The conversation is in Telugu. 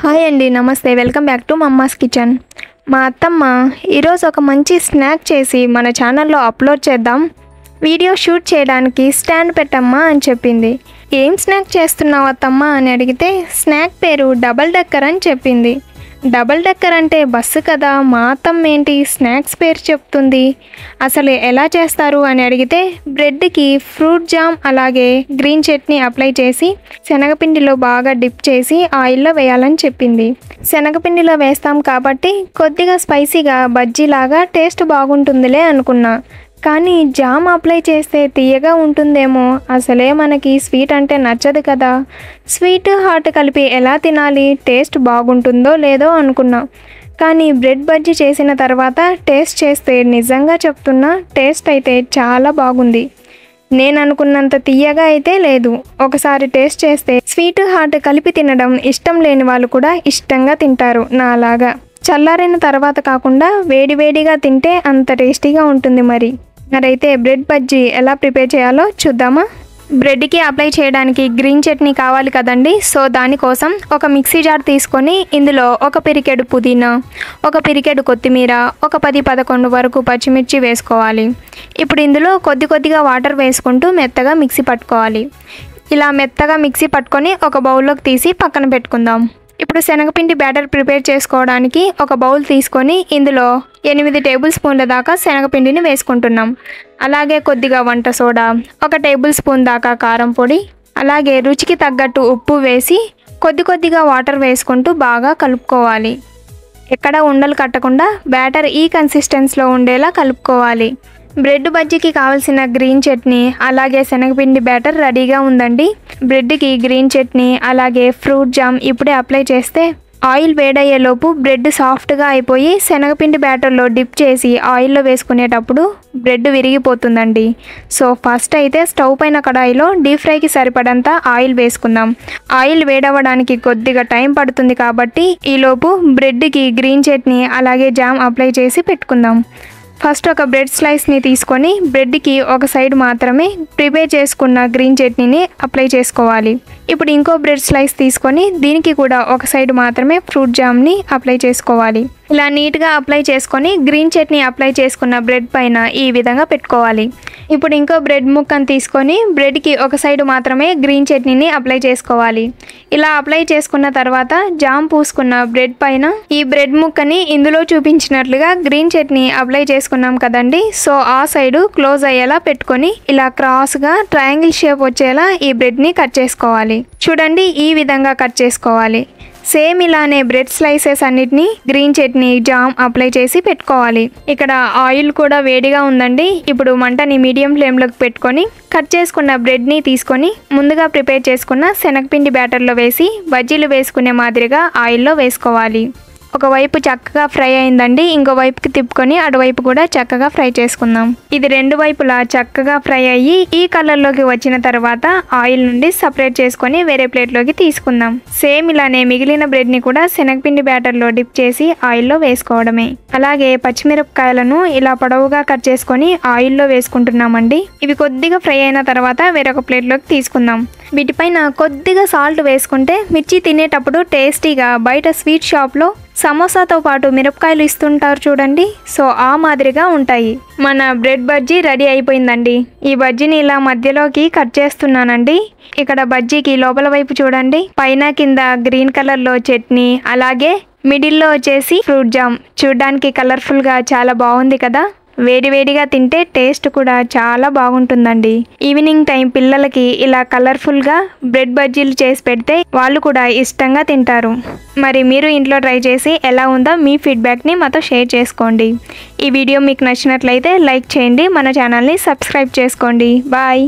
హాయ్ అండి, నమస్తే. Welcome back to mama's kitchen. మా అత్తమ్మ ఈరోజు ఒక మంచి స్నాక్ చేసి మన ఛానల్లో అప్లోడ్ చేద్దాం, వీడియో షూట్ చేయడానికి స్టాండ్ పెట్టమ్మా అని చెప్పింది. ఏం స్నాక్ చేస్తున్నావు అత్తమ్మ అని అడిగితే స్నాక్ పేరు డబల్ డెక్కర్ అని చెప్పింది. డబల్ డెక్కర్ అంటే బస్సు కదా, మా అత్తమ్మ ఏంటి స్నాక్స్ పేరు చెప్తుంది, అసలు ఎలా చేస్తారు అని అడిగితే బ్రెడ్కి ఫ్రూట్ జామ్ అలాగే గ్రీన్ చట్నీ అప్లై చేసి శనగపిండిలో బాగా డిప్ చేసి ఆయిల్లో వేయాలని చెప్పింది. శనగపిండిలో వేస్తాం కాబట్టి కొద్దిగా స్పైసీగా బజ్జీలాగా టేస్ట్ బాగుంటుందిలే అనుకున్నా, కానీ జామ్ అప్లై చేస్తే తీయగా ఉంటుందేమో, అసలే మనకి స్వీట్ అంటే నచ్చదు కదా, స్వీట్ హాట్ కలిపి ఎలా తినాలి, టేస్ట్ బాగుంటుందో లేదో అనుకున్నా. కానీ బ్రెడ్ బజ్జీ చేసిన తర్వాత టేస్ట్ చేస్తే నిజంగా చెప్తున్నా టేస్ట్ అయితే చాలా బాగుంది. నేను అనుకున్నంత తీయగా అయితే లేదు. ఒకసారి టేస్ట్ చేస్తే స్వీట్ హాట్ కలిపి తినడం ఇష్టం లేని వాళ్ళు కూడా ఇష్టంగా తింటారు నాలాగా. చల్లారిన తర్వాత కాకుండా వేడివేడిగా తింటే అంత టేస్టీగా ఉంటుంది. మరైతే బ్రెడ్ బజ్జీ ఎలా ప్రిపేర్ చేయాలో చూద్దామా. బ్రెడ్కి అప్లై చేయడానికి గ్రీన్ చట్నీ కావాలి కదండి. సో దానికోసం ఒక మిక్సీ జార్ తీసుకొని ఇందులో ఒక పిరికెడు పుదీనా, ఒక పిరికెడు కొత్తిమీర, ఒక 10-11 వరకు పచ్చిమిర్చి వేసుకోవాలి. ఇప్పుడు ఇందులో కొద్దిగా వాటర్ వేసుకుంటూ మెత్తగా మిక్సీ పట్టుకోవాలి. ఇలా మెత్తగా మిక్సీ పట్టుకొని ఒక బౌల్లోకి తీసి పక్కన పెట్టుకుందాం. ఇప్పుడు శనగపిండి బ్యాటర్ ప్రిపేర్ చేసుకోవడానికి ఒక బౌల్ తీసుకొని ఇందులో 8 టేబుల్ స్పూన్ల దాకా శనగపిండిని వేసుకుంటున్నాం. అలాగే కొద్దిగా వంట సోడా, 1 టేబుల్ స్పూన్ దాకా కారం పొడి, అలాగే రుచికి తగ్గట్టు ఉప్పు వేసి కొద్దిగా వాటర్ వేసుకుంటూ బాగా కలుపుకోవాలి. ఎక్కడ ఉండలు కట్టకుండా బ్యాటర్ ఈ కన్సిస్టెన్సీలో ఉండేలా కలుపుకోవాలి. బ్రెడ్ బజ్జీకి కావాల్సిన గ్రీన్ చట్నీ అలాగే శనగపిండి బ్యాటర్ రెడీగా ఉందండి. బ్రెడ్కి గ్రీన్ చట్నీ అలాగే ఫ్రూట్ జామ్ ఇప్పుడే అప్లై చేస్తే ఆయిల్ వేడయ్యేలోపు బ్రెడ్ సాఫ్ట్గా అయిపోయి శనగపిండి బ్యాటర్లో డిప్ చేసి ఆయిల్లో వేసుకునేటప్పుడు బ్రెడ్ విరిగిపోతుందండి. సో ఫస్ట్ అయితే స్టవ్ పైన కడాయిలో డీప్ ఫ్రైకి సరిపడంత ఆయిల్ వేసుకుందాం. ఆయిల్ వేడవడానికి కొద్దిగా టైం పడుతుంది కాబట్టి ఈలోపు బ్రెడ్కి గ్రీన్ చట్నీ అలాగే జామ్ అప్లై చేసి పెట్టుకుందాం. ఫస్ట్ ఒక బ్రెడ్ స్లైస్ని తీసుకొని బ్రెడ్కి ఒక సైడ్ మాత్రమే ప్రిపేర్ చేసుకున్న గ్రీన్ చట్నీని అప్లై చేసుకోవాలి. ఇప్పుడు ఇంకో బ్రెడ్ స్లైస్ తీసుకొని దీనికి కూడా ఒక సైడ్ మాత్రమే ఫ్రూట్ జామ్ని అప్లై చేసుకోవాలి. ఇలా నీట్గా అప్లై చేసుకొని గ్రీన్ చట్నీ అప్లై చేసుకున్న బ్రెడ్ పైన ఈ విధంగా పెట్టుకోవాలి. ఇప్పుడు ఇంకో బ్రెడ్ ముక్కను తీసుకొని బ్రెడ్కి ఒక సైడ్ మాత్రమే గ్రీన్ చట్నీని అప్లై చేసుకోవాలి. ఇలా అప్లై చేసుకున్న తర్వాత జామ్ పూసుకున్న బ్రెడ్ పైన ఈ బ్రెడ్ ముక్కని ఇందులో చూపించినట్లుగా గ్రీన్ చట్నీ అప్లై చేసుకున్నాం కదండి. సో ఆ సైడు క్లోజ్ అయ్యేలా పెట్టుకొని ఇలా క్రాస్గా ట్రయాంగిల్ షేప్ వచ్చేలా ఈ బ్రెడ్ని కట్ చేసుకోవాలి. చూడండి, ఈ విధంగా కట్ చేసుకోవాలి. సేమ్ ఇలానే బ్రెడ్ స్లైసెస్ అన్నిటినీ గ్రీన్ చట్నీ జామ్ అప్లై చేసి పెట్టుకోవాలి. ఇక్కడ ఆయిల్ కూడా వేడిగా ఉందండి. ఇప్పుడు మంటని మీడియం ఫ్లేమ్లోకి పెట్టుకొని కట్ చేసుకున్న బ్రెడ్ని తీసుకొని ముందుగా ప్రిపేర్ చేసుకున్న శనగపిండి బ్యాటర్లో వేసి బజ్జీలు వేసుకునే మాదిరిగా ఆయిల్లో వేసుకోవాలి. ఒకవైపు చక్కగా ఫ్రై అయిందండి, ఇంకో వైపుకి తిప్పుకొని అటువైపు కూడా చక్కగా ఫ్రై చేసుకుందాం. ఇది 2 వైపులా చక్కగా ఫ్రై అయ్యి ఈ కలర్లోకి వచ్చిన తర్వాత ఆయిల్ నుండి సపరేట్ చేసుకొని వేరే ప్లేట్లోకి తీసుకుందాం. సేమ్ ఇలానే మిగిలిన బ్రెడ్ని కూడా శనగపిండి బ్యాటర్లో డిప్ చేసి ఆయిల్లో వేసుకోవడమే. అలాగే పచ్చిమిరపకాయలను ఇలా పొడవుగా కట్ చేసుకొని ఆయిల్లో వేసుకుంటున్నామండి. ఇవి కొద్దిగా ఫ్రై అయిన తర్వాత వేరొక ప్లేట్లోకి తీసుకుందాం. వీటిపైన కొద్దిగా సాల్ట్ వేసుకుంటే మిర్చి తినేటప్పుడు టేస్టీగా బయట స్వీట్ షాప్లో సమోసాతో పాటు మిరపకాయలు ఇస్తుంటారు చూడండి. సో ఆ మాదిరిగా ఉంటాయి. మన బ్రెడ్ బజ్జీ రెడీ అయిపోయిందండి. ఈ బజ్జీని ఇలా మధ్యలోకి కట్ చేస్తున్నానండి. ఇక్కడ బజ్జీకి లోపల వైపు చూడండి, పైన కింద గ్రీన్ కలర్లో చట్నీ అలాగే మిడిల్లో వచ్చేసి ఫ్రూట్ జామ్. చూడడానికి కలర్ఫుల్గా చాలా బాగుంది కదా. వేడివేడిగా తింటే టేస్ట్ కూడా చాలా బాగుంటుందండి. ఈవినింగ్ టైం పిల్లలకి ఇలా కలర్ఫుల్గా బ్రెడ్ బజ్జీలు చేసి పెడితే వాళ్ళు కూడా ఇష్టంగా తింటారు. మరి మీరు ఇంట్లో ట్రై చేసి ఎలా ఉందో మీ ఫీడ్బ్యాక్ని మాతో షేర్ చేసుకోండి. ఈ వీడియో మీకు నచ్చినట్లయితే లైక్ చేయండి, మన ఛానల్ని సబ్స్క్రైబ్ చేసుకోండి. బాయ్.